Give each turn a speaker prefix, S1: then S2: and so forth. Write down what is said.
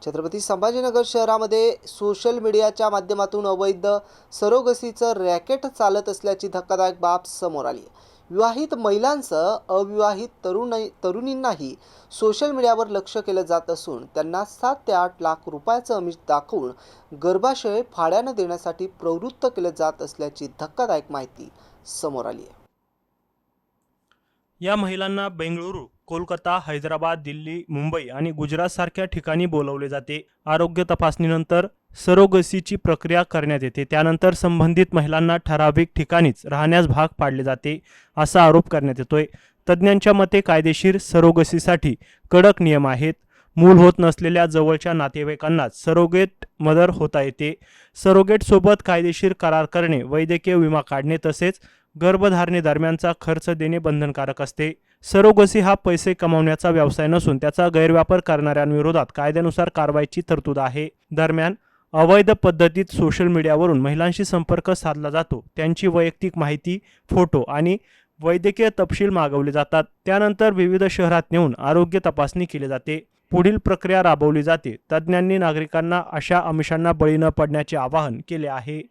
S1: छत्रपती संभाजीनगर शहरामध्ये सोशल मीडियाच्या माध्यमातून अवैध सरोगसीचं रॅकेट चालत असल्याची धक्कादायक बाब समोर आली आहे। विवाहित महिलांसह अविवाहित तरुणींनाही सोशल मीडियावर लक्ष केलं जात असून त्यांना 7 ते 8 लाख रुपयाचं आमिष दाखवून गर्भाशय भाड्यानं देण्यासाठी प्रवृत्त केलं जात असल्याची धक्कादायक माहिती समोर आली आहे।
S2: या महिलांना बेंगळुरू, कोलकाता, हैदराबाद, दिल्ली, मुंबई आणि गुजरात सारख्या ठिकाणी बोलावले जाते। आरोग्य तपासणीनंतर सरोगसीची प्रक्रिया करण्यात येते। त्यानंतर संबंधित महिलांना ठराविक ठिकाणीच राहण्यास भाग पाडले जाते असा आरोप करण्यात येतोय। तज्ज्ञांच्या मते कायदेशीर सरोगसीसाठी कडक नियम आहेत। मूल होत नसलेल्या जवळच्या नातेवाईकांनाच सरोगेट मदर होता येते। सरोगेट सोबत कायदेशीर करार करणे, वैद्यकीय विमा काढणे तसेच गर्भधारणेदरम्यानचा खर्च देणे बंधनकारक असते। सरोगसी हा पैसे कमावण्याचा व्यवसाय नसून त्याचा गैरवापर करणाऱ्यांविरोधात कायद्यानुसार कारवाईची तरतूद आहे। दरम्यान अवैध पद्धतीत सोशल मीडियावरून महिलांशी संपर्क साधला जातो। त्यांची वैयक्तिक माहिती, फोटो आणि वैद्यकीय तपशील मागवले जातात। त्यानंतर विविध शहरात नेऊन आरोग्य तपासणी केली जाते। पुढील प्रक्रिया राबवली जाते। तज्ज्ञांनी नागरिकांना अशा आमिषांना बळी न पडण्याचे आवाहन केले आहे।